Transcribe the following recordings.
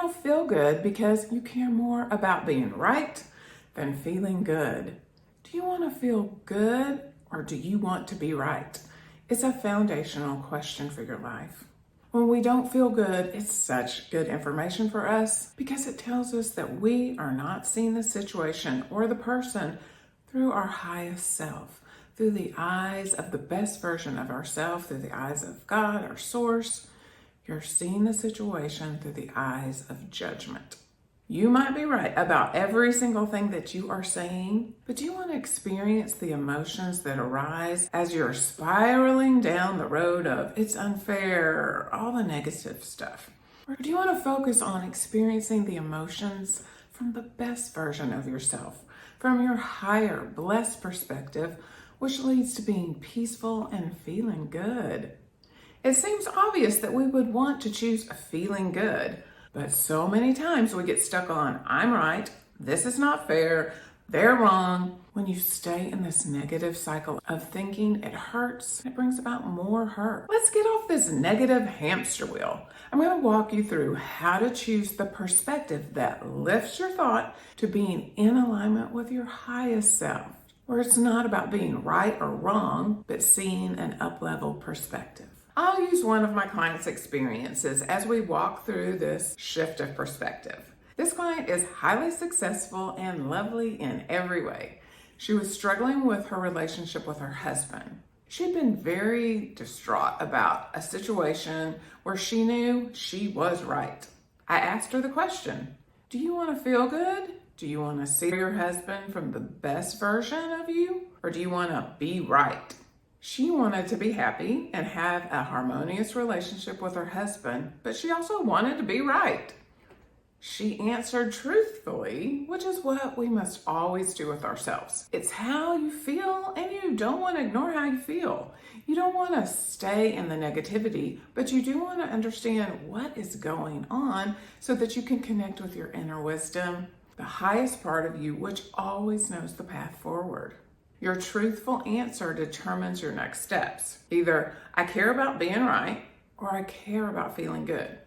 don't feel good because you care more about being right than feeling good. Do you want to feel good or do you want to be right? It's a foundational question for your life. When we don't feel good, it's such good information for us because it tells us that we are not seeing the situation or the person through our highest self, through the eyes of the best version of ourselves, through the eyes of God, our source. You're seeing the situation through the eyes of judgment. You might be right about every single thing that you are saying, but do you want to experience the emotions that arise as you're spiraling down the road of it's unfair, all the negative stuff? Or do you want to focus on experiencing the emotions from the best version of yourself, from your higher, blessed perspective, which leads to being peaceful and feeling good? It seems obvious that we would want to choose feeling good, but so many times we get stuck on, I'm right, this is not fair, they're wrong. When you stay in this negative cycle of thinking, it hurts, it brings about more hurt. Let's get off this negative hamster wheel. I'm going to walk you through how to choose the perspective that lifts your thought to being in alignment with your highest self, where it's not about being right or wrong, but seeing an up-level perspective. I'll use one of my clients' experiences as we walk through this shift of perspective. This client is highly successful and lovely in every way. She was struggling with her relationship with her husband. She'd been very distraught about a situation where she knew she was right. I asked her the question, do you want to feel good? Do you want to see your husband from the best version of you? Or do you want to be right? She wanted to be happy and have a harmonious relationship with her husband, but she also wanted to be right. She answered truthfully, which is what we must always do with ourselves. It's how you feel, and you don't want to ignore how you feel. You don't want to stay in the negativity, but you do want to understand what is going on so that you can connect with your inner wisdom, the highest part of you, which always knows the path forward. Your truthful answer determines your next steps. Either I care about being right or I care about feeling good.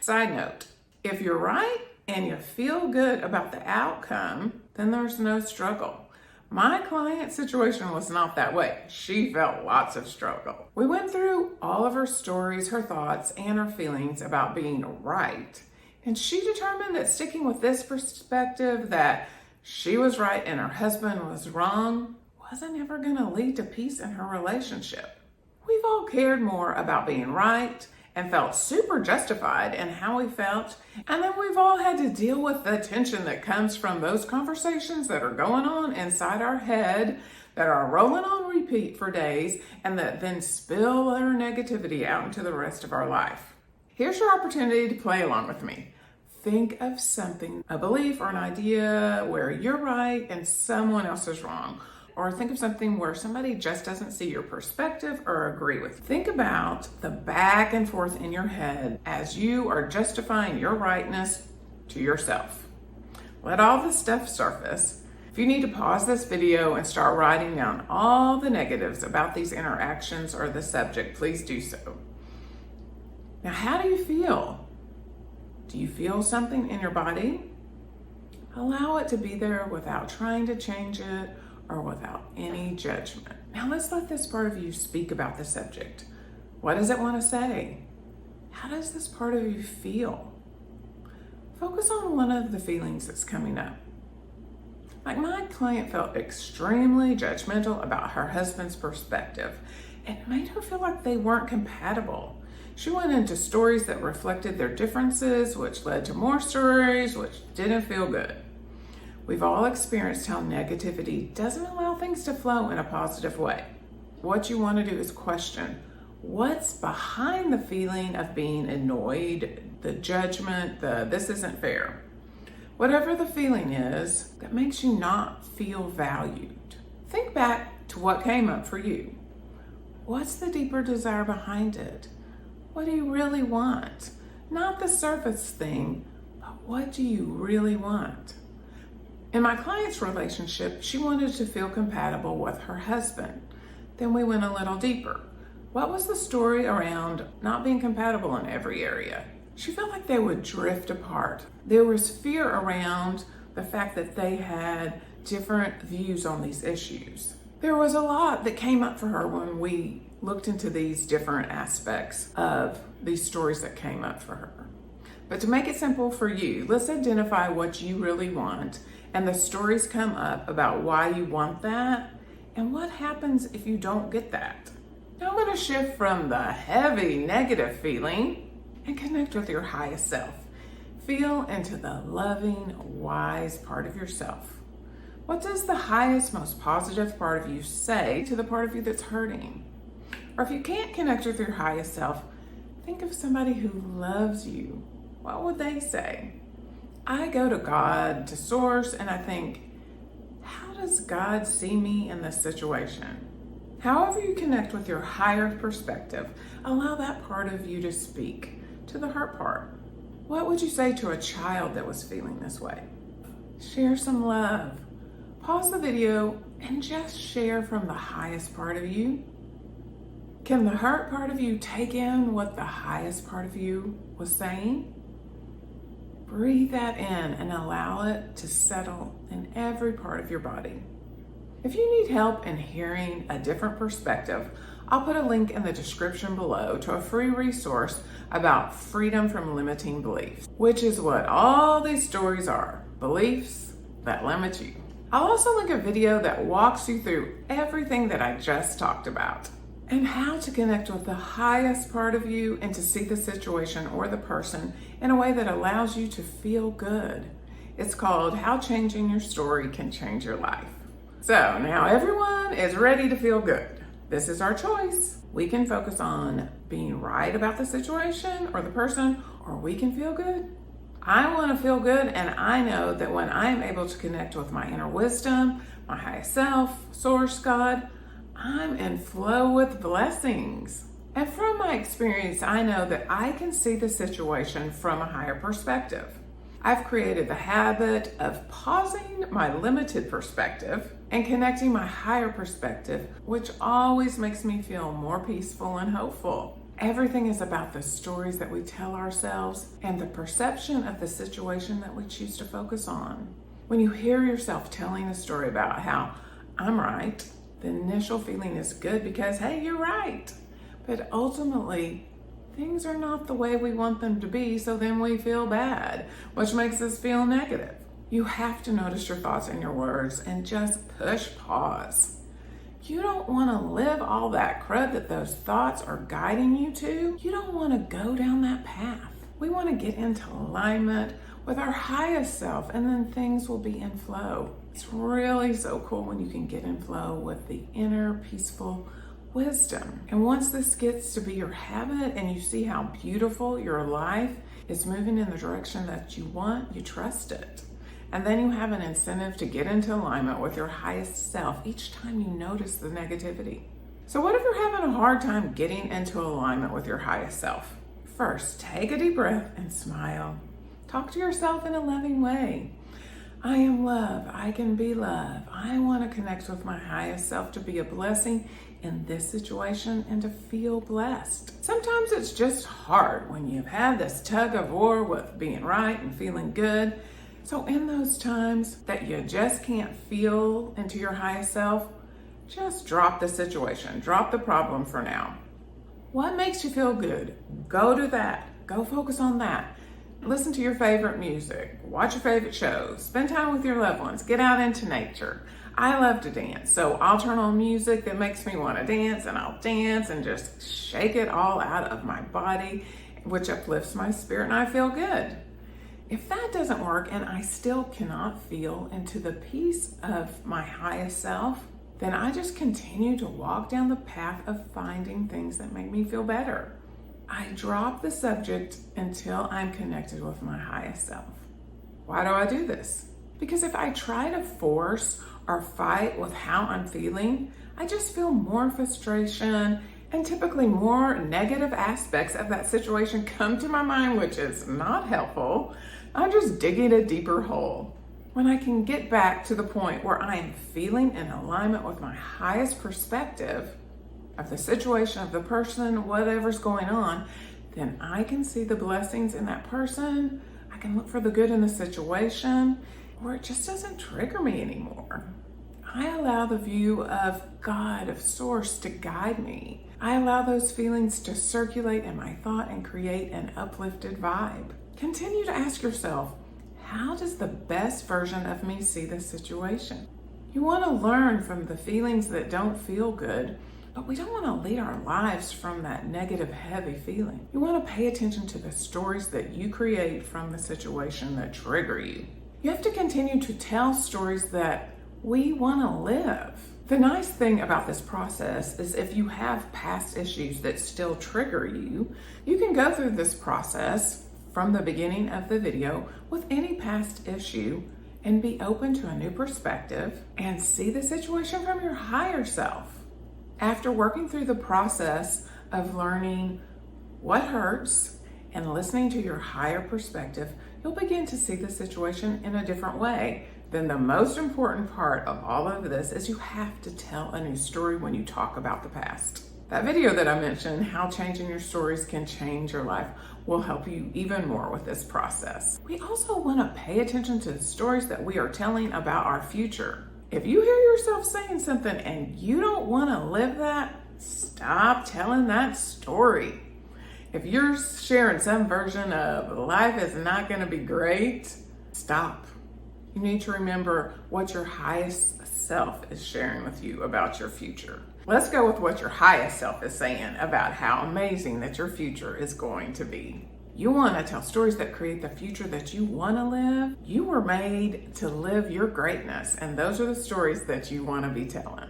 Side note, if you're right and you feel good about the outcome, then there's no struggle. My client's situation was not that way. She felt lots of struggle. We went through all of her stories, her thoughts, and her feelings about being right. And she determined that sticking with this perspective that she was right and her husband was wrong wasn't ever going to lead to peace in her relationship. We've all cared more about being right and felt super justified in how we felt, and then we've all had to deal with the tension that comes from those conversations that are going on inside our head, that are rolling on repeat for days, and that then spill their negativity out into the rest of our life. Here's your opportunity to play along with me. Think of something, a belief or an idea where you're right and someone else is wrong. Or think of something where somebody just doesn't see your perspective or agree with you. Think about the back and forth in your head as you are justifying your rightness to yourself. Let all the stuff surface. If you need to pause this video and start writing down all the negatives about these interactions or the subject, please do so. Now, how do you feel? Do you feel something in your body? Allow it to be there without trying to change it or without any judgment. Now let's let this part of you speak about the subject. What does it want to say? How does this part of you feel? Focus on one of the feelings that's coming up. Like my client felt extremely judgmental about her husband's perspective. It made her feel like they weren't compatible. She went into stories that reflected their differences, which led to more stories, which didn't feel good. We've all experienced how negativity doesn't allow things to flow in a positive way. What you want to do is question what's behind the feeling of being annoyed, the judgment, the this isn't fair. Whatever the feeling is that makes you not feel valued. Think back to what came up for you. What's the deeper desire behind it? What do you really want? Not the surface thing, but what do you really want? In my client's relationship, she wanted to feel compatible with her husband. Then we went a little deeper. What was the story around not being compatible in every area? she felt like they would drift apart. There was fear around the fact that they had different views on these issues. There was a lot that came up for her when we looked into these different aspects of these stories that came up for her. But to make it simple for you, let's identify what you really want, and the stories come up about why you want that and what happens if you don't get that. Now I'm going to shift from the heavy negative feeling and connect with your highest self. Feel into the loving, wise part of yourself. What does the highest, most positive part of you say to the part of you that's hurting? Or if you can't connect with your highest self, think of somebody who loves you. What would they say? I go to God, to Source, and I think, how does God see me in this situation? However you connect with your higher perspective, allow that part of you to speak to the hurt part. What would you say to a child that was feeling this way? Share some love. Pause the video and just share from the highest part of you. Can the hurt part of you take in what the highest part of you was saying? Breathe that in and allow it to settle in every part of your body. If you need help in hearing a different perspective, I'll put a link in the description below to a free resource about freedom from limiting beliefs, which is what all these stories are, beliefs that limit you. I'll also link a video that walks you through everything that I just talked about and how to connect with the highest part of you and to see the situation or the person in a way that allows you to feel good. It's called How Changing Your Story Can Change Your Life. So now everyone is ready to feel good. This is our choice. We can focus on being right about the situation or the person, or we can feel good. I want to feel good, and I know that when I am able to connect with my inner wisdom, my highest self, Source, God, I'm in flow with blessings. And from my experience, I know that I can see the situation from a higher perspective. I've created the habit of pausing my limited perspective and connecting my higher perspective, which always makes me feel more peaceful and hopeful. Everything is about the stories that we tell ourselves and the perception of the situation that we choose to focus on. When you hear yourself telling a story about how I'm right, the initial feeling is good because, hey, you're right. But ultimately, things are not the way we want them to be, so then we feel bad, which makes us feel negative. You have to notice your thoughts and your words and just push pause. You don't want to live all that crud that those thoughts are guiding you to. You don't want to go down that path. We want to get into alignment with our highest self, and then things will be in flow. It's really so cool when you can get in flow with the inner peaceful wisdom. And once this gets to be your habit and you see how beautiful your life is moving in the direction that you want, you trust it. And then you have an incentive to get into alignment with your highest self each time you notice the negativity. So what if you're having a hard time getting into alignment with your highest self? First, take a deep breath and smile. Talk to yourself in a loving way. I am love. I can be love. I want to connect with my highest self to be a blessing in this situation and to feel blessed. Sometimes it's just hard when you've had this tug of war with being right and feeling good. So in those times that you just can't feel into your highest self, just drop the situation, drop the problem for now. What makes you feel good? Go to that. Go focus on that. Listen to your favorite music, watch your favorite shows, spend time with your loved ones, get out into nature. I love to dance, so I'll turn on music that makes me want to dance, and I'll dance and just shake it all out of my body, which uplifts my spirit, and I feel good. If that doesn't work and I still cannot feel into the peace of my highest self, then I just continue to walk down the path of finding things that make me feel better. I drop the subject until I'm connected with my highest self. Why do I do this? Because if I try to force or fight with how I'm feeling, I just feel more frustration and typically more negative aspects of that situation come to my mind, which is not helpful. I'm just digging a deeper hole. When I can get back to the point where I am feeling in alignment with my highest perspective of the situation, of the person, whatever's going on, then I can see the blessings in that person. I can look for the good in the situation, or it just doesn't trigger me anymore. I allow the view of God, of Source, to guide me. I allow those feelings to circulate in my thought and create an uplifted vibe. Continue to ask yourself, how does the best version of me see this situation? You want to learn from the feelings that don't feel good, but we don't want to lead our lives from that negative, heavy feeling. You want to pay attention to the stories that you create from the situation that trigger you. You have to continue to tell stories that we want to live. The nice thing about this process is if you have past issues that still trigger you, you can go through this process from the beginning of the video with any past issue and be open to a new perspective and see the situation from your higher self. After working through the process of learning what hurts and listening to your higher perspective, you'll begin to see the situation in a different way. Then the most important part of all of this is you have to tell a new story when you talk about the past. That video that I mentioned, how changing your stories can change your life, will help you even more with this process. We also want to pay attention to the stories that we are telling about our future. If you hear yourself saying something and you don't want to live that, stop telling that story. If you're sharing some version of life is not going to be great, stop. You need to remember what your highest self is sharing with you about your future. Let's go with what your highest self is saying about how amazing that your future is going to be. You want to tell stories that create the future that you want to live. You were made to live your greatness, and those are the stories that you want to be telling.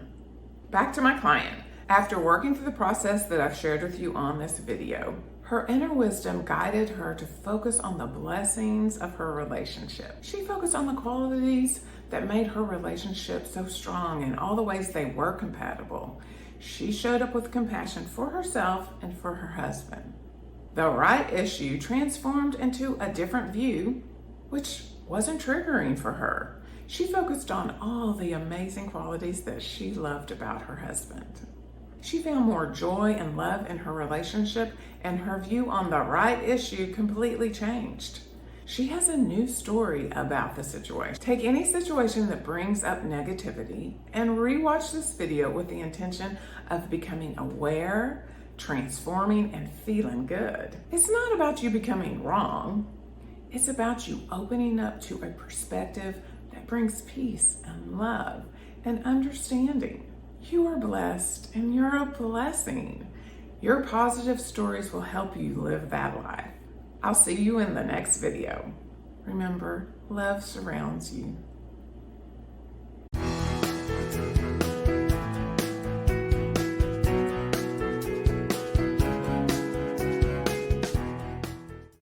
Back to my client. After working through the process that I've shared with you on this video, her inner wisdom guided her to focus on the blessings of her relationship. She focused on the qualities that made her relationship so strong and all the ways they were compatible. She showed up with compassion for herself and for her husband. The right issue transformed into a different view, which wasn't triggering for her. She focused on all the amazing qualities that she loved about her husband. She found more joy and love in her relationship, and her view on the right issue completely changed. She has a new story about the situation. Take any situation that brings up negativity and rewatch this video with the intention of becoming aware, transforming, and feeling good. It's not about you becoming wrong. It's about you opening up to a perspective that brings peace and love and understanding. You are blessed and you're a blessing. Your positive stories will help you live that life. I'll see you in the next video. Remember, love surrounds you.